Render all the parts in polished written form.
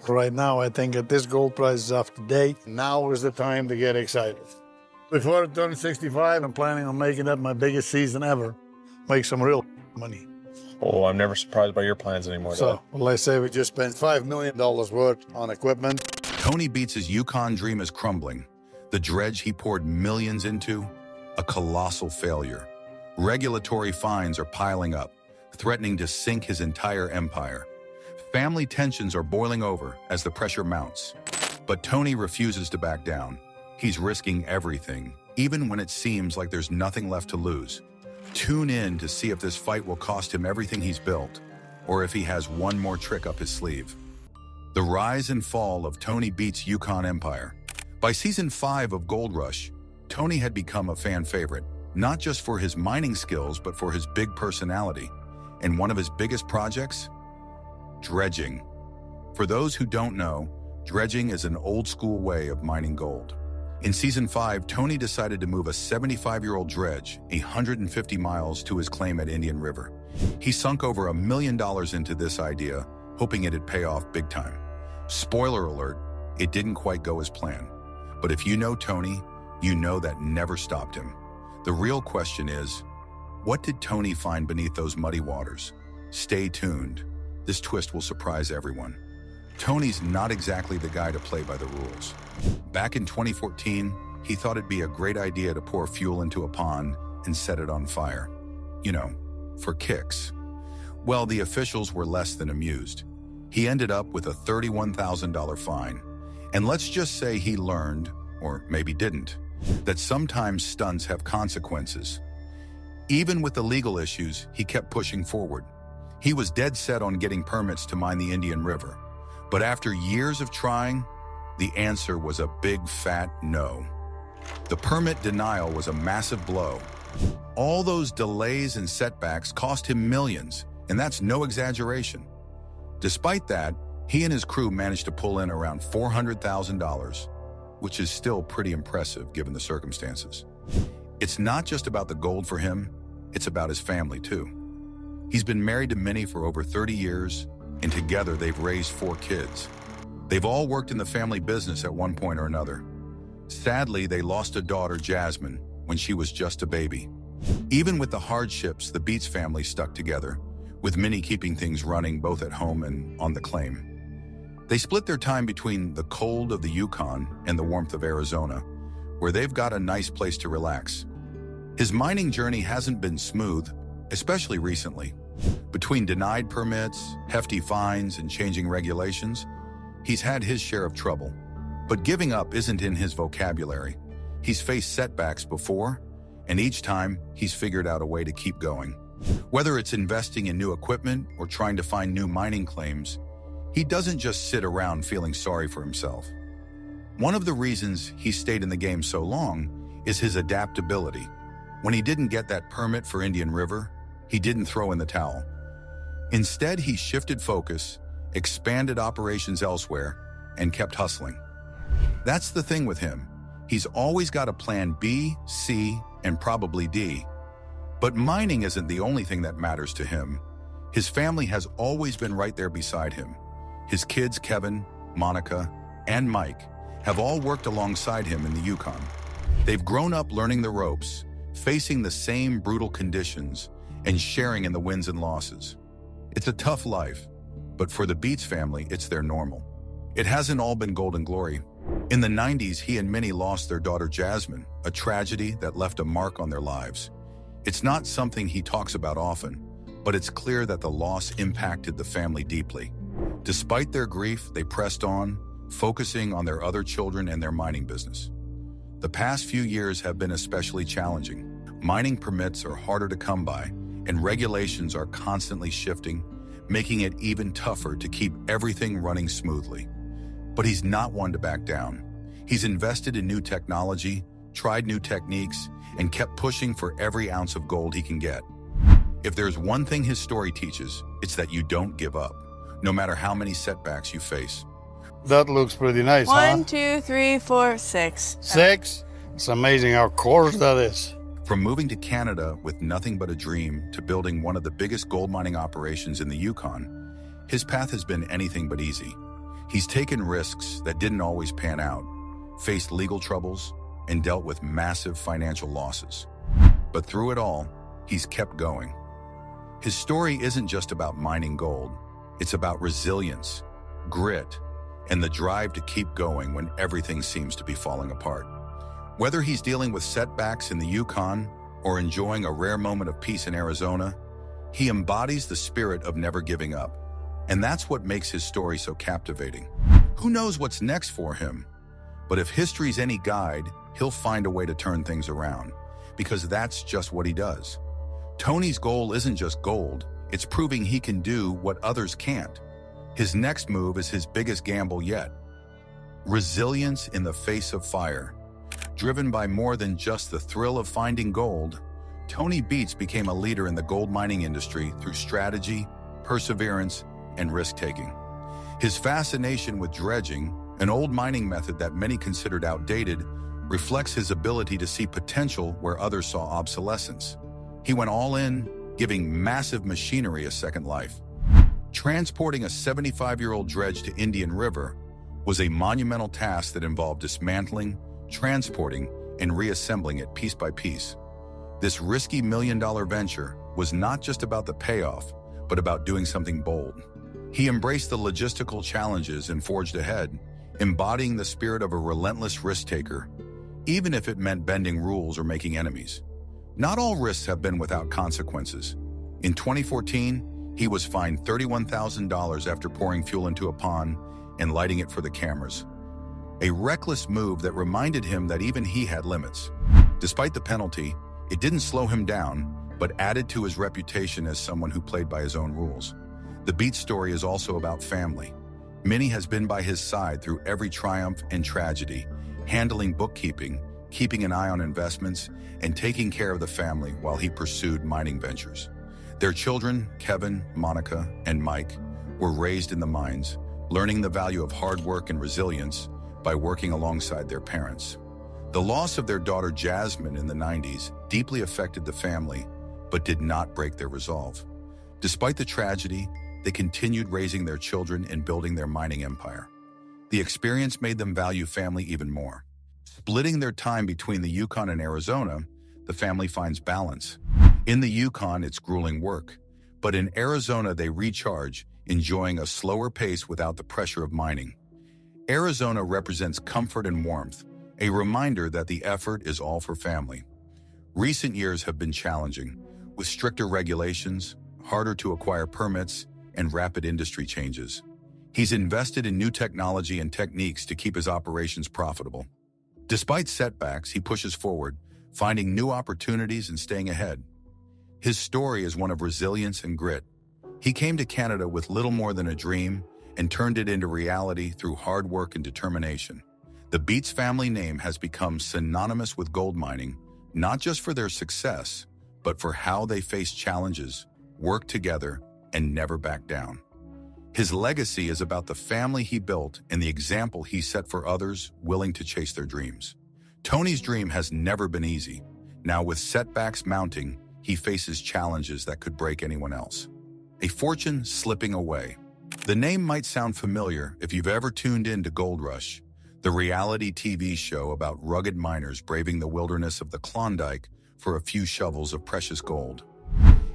Right now, I think at this gold price is up to date. Now is the time to get excited. Before I turn 65, I'm planning on making that my biggest season ever. Make some real money. Oh, I'm never surprised by your plans anymore. So, well, let's say we just spent $5 million worth on equipment. Tony Beets' Yukon dream is crumbling. The dredge he poured millions into, a colossal failure. Regulatory fines are piling up, threatening to sink his entire empire. Family tensions are boiling over as the pressure mounts. But Tony refuses to back down. He's risking everything, even when it seems like there's nothing left to lose. Tune in to see if this fight will cost him everything he's built, or if he has one more trick up his sleeve. The rise and fall of Tony Beets' Yukon empire. By season 5 of Gold Rush, Tony had become a fan favorite, not just for his mining skills, but for his big personality. And one of his biggest projects? Dredging. For those who don't know, dredging is an old-school way of mining gold. In season 5, Tony decided to move a 75-year-old dredge 150 miles to his claim at Indian River. He sunk over $1 million into this idea, hoping it'd pay off big time. Spoiler alert, it didn't quite go as planned. But if you know Tony, you know that never stopped him. The real question is, what did Tony find beneath those muddy waters? Stay tuned. This twist will surprise everyone. Tony's not exactly the guy to play by the rules. Back in 2014, he thought it'd be a great idea to pour fuel into a pond and set it on fire. You know, for kicks. Well, the officials were less than amused. He ended up with a $31,000 fine. And let's just say he learned, or maybe didn't, that sometimes stunts have consequences. Even with the legal issues, he kept pushing forward. He was dead set on getting permits to mine the Indian River. But after years of trying, the answer was a big fat no. The permit denial was a massive blow. All those delays and setbacks cost him millions, and that's no exaggeration. Despite that, he and his crew managed to pull in around $400,000, which is still pretty impressive given the circumstances. It's not just about the gold for him, it's about his family too. He's been married to Minnie for over 30 years, and together they've raised 4 kids. They've all worked in the family business at one point or another. Sadly, they lost a daughter, Jasmine, when she was just a baby. Even with the hardships, the Beets family stuck together, with Minnie keeping things running both at home and on the claim. They split their time between the cold of the Yukon and the warmth of Arizona, where they've got a nice place to relax. His mining journey hasn't been smooth, especially recently. Between denied permits, hefty fines, and changing regulations, he's had his share of trouble. But giving up isn't in his vocabulary. He's faced setbacks before, and each time he's figured out a way to keep going. Whether it's investing in new equipment or trying to find new mining claims, he doesn't just sit around feeling sorry for himself. One of the reasons he stayed in the game so long is his adaptability. When he didn't get that permit for Indian River, he didn't throw in the towel. Instead, he shifted focus, expanded operations elsewhere, and kept hustling. That's the thing with him. He's always got a plan B, C, and probably D. But mining isn't the only thing that matters to him. His family has always been right there beside him. His kids, Kevin, Monica, and Mike, have all worked alongside him in the Yukon. They've grown up learning the ropes, facing the same brutal conditions, and sharing in the wins and losses. It's a tough life, but for the Beets family, it's their normal. It hasn't all been gold and glory. In the 90s, he and Minnie lost their daughter Jasmine, a tragedy that left a mark on their lives. It's not something he talks about often, but it's clear that the loss impacted the family deeply. Despite their grief, they pressed on, focusing on their other children and their mining business. The past few years have been especially challenging. Mining permits are harder to come by, and regulations are constantly shifting, making it even tougher to keep everything running smoothly. But he's not one to back down. He's invested in new technology, tried new techniques, and kept pushing for every ounce of gold he can get. If there's one thing his story teaches, it's that you don't give up, no matter how many setbacks you face. That looks pretty nice, huh? 1, 2, 3, 4, 6. 6? It's amazing how coarse that is. From moving to Canada with nothing but a dream to building one of the biggest gold mining operations in the Yukon, his path has been anything but easy. He's taken risks that didn't always pan out, faced legal troubles, and dealt with massive financial losses. But through it all, he's kept going. His story isn't just about mining gold. It's about resilience, grit, and the drive to keep going when everything seems to be falling apart. Whether he's dealing with setbacks in the Yukon or enjoying a rare moment of peace in Arizona, he embodies the spirit of never giving up. And that's what makes his story so captivating. Who knows what's next for him? But if history's any guide, he'll find a way to turn things around, because that's just what he does. Tony's goal isn't just gold, it's proving he can do what others can't. His next move is his biggest gamble yet. Resilience in the face of fire. Driven by more than just the thrill of finding gold, Tony Beets became a leader in the gold mining industry through strategy, perseverance, and risk-taking. His fascination with dredging, an old mining method that many considered outdated, reflects his ability to see potential where others saw obsolescence. He went all in, giving massive machinery a second life. Transporting a 75-year-old dredge to Indian River was a monumental task that involved dismantling, transporting, and reassembling it piece by piece. This risky million-dollar venture was not just about the payoff, but about doing something bold. He embraced the logistical challenges and forged ahead, embodying the spirit of a relentless risk-taker, even if it meant bending rules or making enemies. Not all risks have been without consequences. In 2014, he was fined $31,000 after pouring fuel into a pond and lighting it for the cameras. A reckless move that reminded him that even he had limits. Despite the penalty, it didn't slow him down, but added to his reputation as someone who played by his own rules. The Beets story is also about family. Minnie has been by his side through every triumph and tragedy, handling bookkeeping, keeping an eye on investments, and taking care of the family while he pursued mining ventures. Their children, Kevin, Monica, and Mike, were raised in the mines, learning the value of hard work and resilience by working alongside their parents. The loss of their daughter Jasmine in the 90s deeply affected the family, but did not break their resolve. Despite the tragedy, they continued raising their children and building their mining empire. The experience made them value family even more. Splitting their time between the Yukon and Arizona, the family finds balance. In the Yukon, it's grueling work, but in Arizona, they recharge, enjoying a slower pace without the pressure of mining. Arizona represents comfort and warmth, a reminder that the effort is all for family. Recent years have been challenging, with stricter regulations, harder to acquire permits, and rapid industry changes. He's invested in new technology and techniques to keep his operations profitable. Despite setbacks, he pushes forward, finding new opportunities and staying ahead. His story is one of resilience and grit. He came to Canada with little more than a dream and turned it into reality through hard work and determination. The Beets family name has become synonymous with gold mining, not just for their success, but for how they face challenges, work together, and never back down. His legacy is about the family he built and the example he set for others willing to chase their dreams. Tony's dream has never been easy. Now, with setbacks mounting, he faces challenges that could break anyone else. A fortune slipping away. The name might sound familiar if you've ever tuned in to Gold Rush, the reality TV show about rugged miners braving the wilderness of the Klondike for a few shovels of precious gold.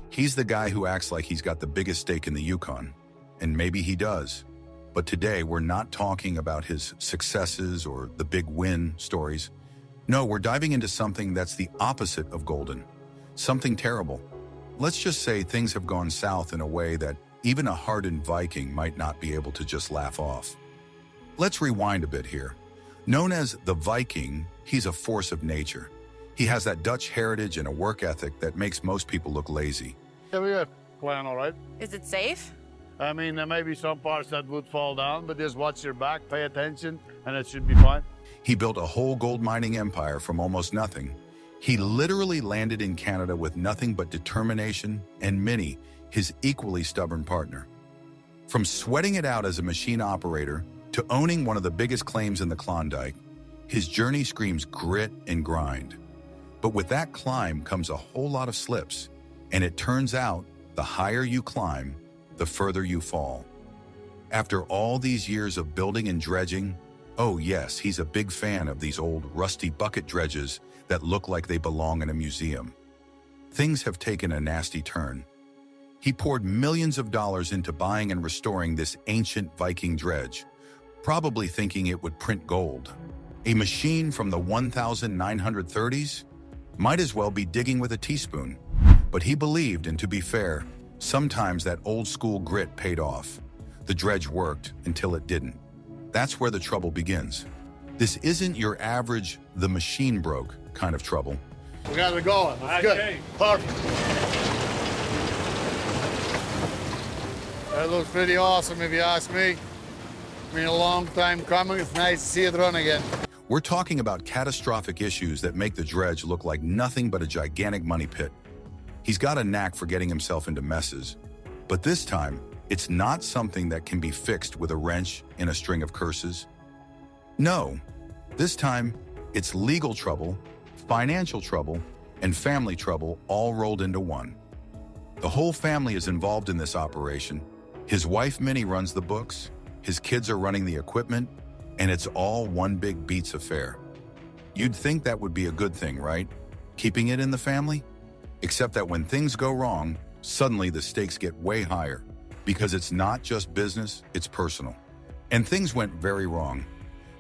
He's the guy who acts like he's got the biggest stake in the Yukon, and maybe he does. But today, we're not talking about his successes or the big win stories. No, we're diving into something that's the opposite of golden, something terrible. Let's just say things have gone south in a way that even a hardened Viking might not be able to just laugh off. Let's rewind a bit here. Known as the Viking, he's a force of nature. He has that Dutch heritage and a work ethic that makes most people look lazy. Yeah, we got plan all right. Is it safe? I mean, there may be some parts that would fall down, but just watch your back, pay attention, and it should be fine. He built a whole gold mining empire from almost nothing. He literally landed in Canada with nothing but determination and Minnie, his equally stubborn partner. From sweating it out as a machine operator to owning one of the biggest claims in the Klondike, his journey screams grit and grind. But with that climb comes a whole lot of slips, and it turns out the higher you climb, the further you fall. After all these years of building and dredging, oh yes, he's a big fan of these old rusty bucket dredges that look like they belong in a museum. Things have taken a nasty turn. He poured millions of dollars into buying and restoring this ancient Viking dredge, probably thinking it would print gold. A machine from the 1930s? Might as well be digging with a teaspoon. But he believed, and to be fair, sometimes that old school grit paid off. The dredge worked until it didn't. That's where the trouble begins. This isn't your average "the machine broke" kind of trouble. We got it going. That's good. Perfect. That looks pretty awesome if you ask me. Been a long time coming. It's nice to see it run again. We're talking about catastrophic issues that make the dredge look like nothing but a gigantic money pit. He's got a knack for getting himself into messes. But this time, it's not something that can be fixed with a wrench and a string of curses. No, this time, it's legal trouble, financial trouble, and family trouble all rolled into one. The whole family is involved in this operation. His wife, Minnie, runs the books, his kids are running the equipment, and it's all one big Beets affair. You'd think that would be a good thing, right? Keeping it in the family? Except that when things go wrong, suddenly the stakes get way higher, because it's not just business, it's personal. And things went very wrong.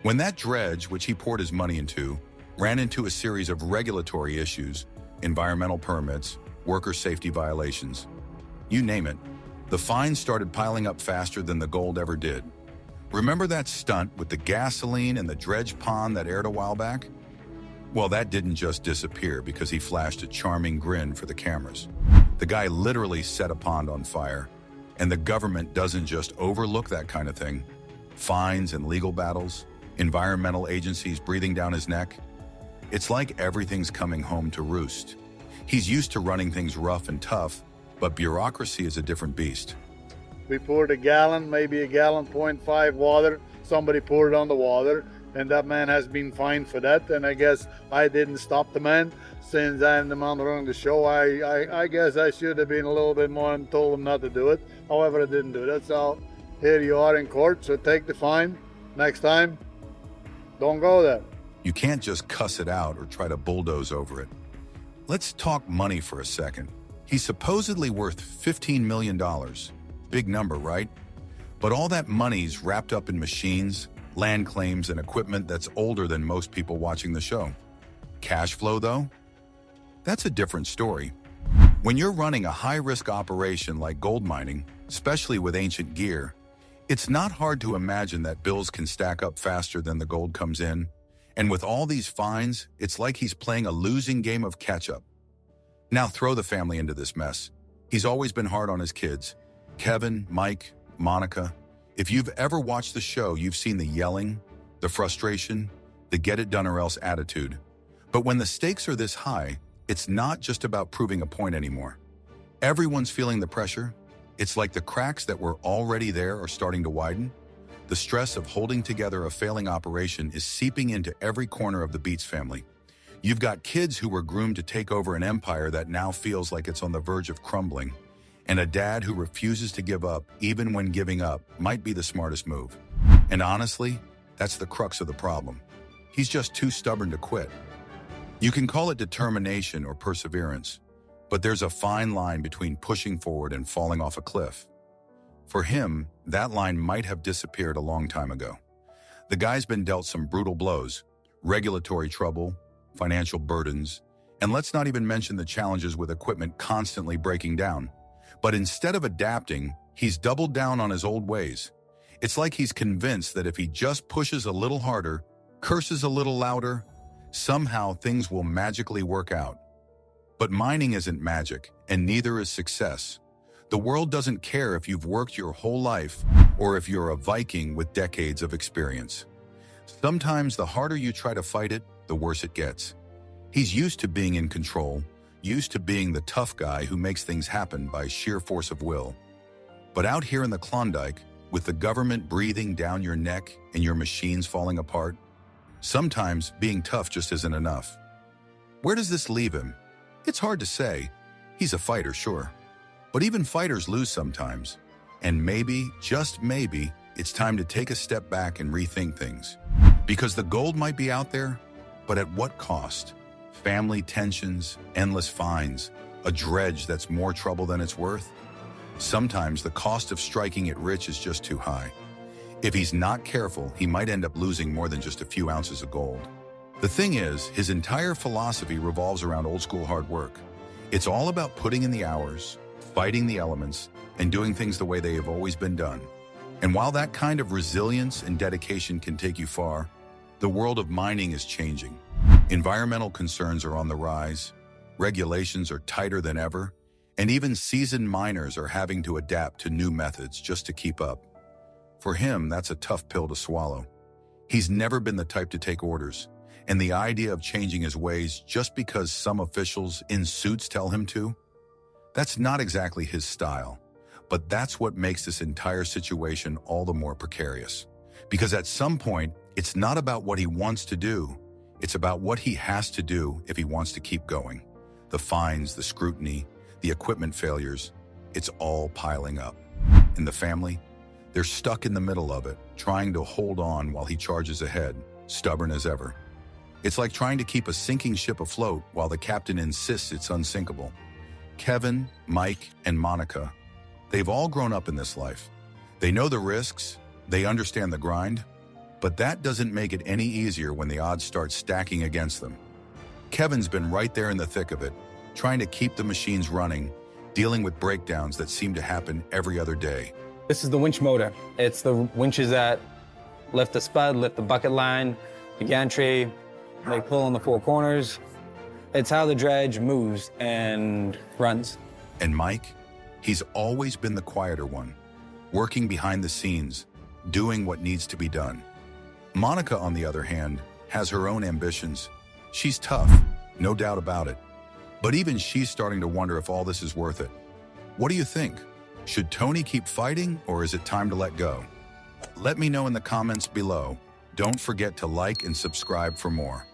When that dredge, which he poured his money into, ran into a series of regulatory issues, environmental permits, worker safety violations, you name it, the fines started piling up faster than the gold ever did. Remember that stunt with the gasoline and the dredge pond that aired a while back? Well, that didn't just disappear because he flashed a charming grin for the cameras. The guy literally set a pond on fire, and the government doesn't just overlook that kind of thing. Fines and legal battles, environmental agencies breathing down his neck. It's like everything's coming home to roost. He's used to running things rough and tough, but bureaucracy is a different beast. We poured a gallon, maybe a gallon, 0.5 water. Somebody poured it on the water, and that man has been fined for that. And I guess I didn't stop the man. Since I'm the man running the show, I guess I should have been a little bit more and told him not to do it. However, I didn't do it. So here you are in court, so take the fine. Next time, don't go there. You can't just cuss it out or try to bulldoze over it. Let's talk money for a second. He's supposedly worth $15 million. Big number, right? But all that money's wrapped up in machines, land claims, and equipment that's older than most people watching the show. Cash flow, though? That's a different story. When you're running a high-risk operation like gold mining, especially with ancient gear, it's not hard to imagine that bills can stack up faster than the gold comes in. And with all these fines, it's like he's playing a losing game of catch-up. Now throw the family into this mess. He's always been hard on his kids. Kevin, Mike, Monica. If you've ever watched the show, you've seen the yelling, the frustration, the get-it-done-or-else attitude. But when the stakes are this high, it's not just about proving a point anymore. Everyone's feeling the pressure. It's like the cracks that were already there are starting to widen. The stress of holding together a failing operation is seeping into every corner of the Beets family. You've got kids who were groomed to take over an empire that now feels like it's on the verge of crumbling, and a dad who refuses to give up even when giving up might be the smartest move. And honestly, that's the crux of the problem. He's just too stubborn to quit. You can call it determination or perseverance, but there's a fine line between pushing forward and falling off a cliff. For him, that line might have disappeared a long time ago. The guy's been dealt some brutal blows, regulatory trouble, financial burdens, and let's not even mention the challenges with equipment constantly breaking down. But instead of adapting, he's doubled down on his old ways. It's like he's convinced that if he just pushes a little harder, curses a little louder, somehow things will magically work out. But mining isn't magic, and neither is success. The world doesn't care if you've worked your whole life or if you're a Viking with decades of experience. Sometimes the harder you try to fight it, the worse it gets. He's used to being in control, used to being the tough guy who makes things happen by sheer force of will. But out here in the Klondike, with the government breathing down your neck and your machines falling apart, sometimes being tough just isn't enough. Where does this leave him? It's hard to say. He's a fighter, sure. But even fighters lose sometimes. And maybe, just maybe, it's time to take a step back and rethink things. Because the gold might be out there, but at what cost? Family tensions, endless fines, a dredge that's more trouble than it's worth? Sometimes the cost of striking it rich is just too high. If he's not careful, he might end up losing more than just a few ounces of gold. The thing is, his entire philosophy revolves around old-school hard work. It's all about putting in the hours, fighting the elements, and doing things the way they have always been done. And while that kind of resilience and dedication can take you far, the world of mining is changing. Environmental concerns are on the rise, regulations are tighter than ever, and even seasoned miners are having to adapt to new methods just to keep up. For him, that's a tough pill to swallow. He's never been the type to take orders, and the idea of changing his ways just because some officials in suits tell him to, that's not exactly his style. But that's what makes this entire situation all the more precarious. Because at some point, it's not about what he wants to do, it's about what he has to do if he wants to keep going. The fines, the scrutiny, the equipment failures, it's all piling up. And the family? They're stuck in the middle of it, trying to hold on while he charges ahead, stubborn as ever. It's like trying to keep a sinking ship afloat while the captain insists it's unsinkable. Kevin, Mike, and Monica, they've all grown up in this life. They know the risks, they understand the grind, but that doesn't make it any easier when the odds start stacking against them. Kevin's been right there in the thick of it, trying to keep the machines running, dealing with breakdowns that seem to happen every other day. This is the winch motor. It's the winches that lift the spud, lift the bucket line, the gantry, they pull in the four corners. It's how the dredge moves and runs. And Mike? He's always been the quieter one, working behind the scenes, doing what needs to be done. Monica, on the other hand, has her own ambitions. She's tough, no doubt about it. But even she's starting to wonder if all this is worth it. What do you think? Should Tony keep fighting, or is it time to let go? Let me know in the comments below. Don't forget to like and subscribe for more.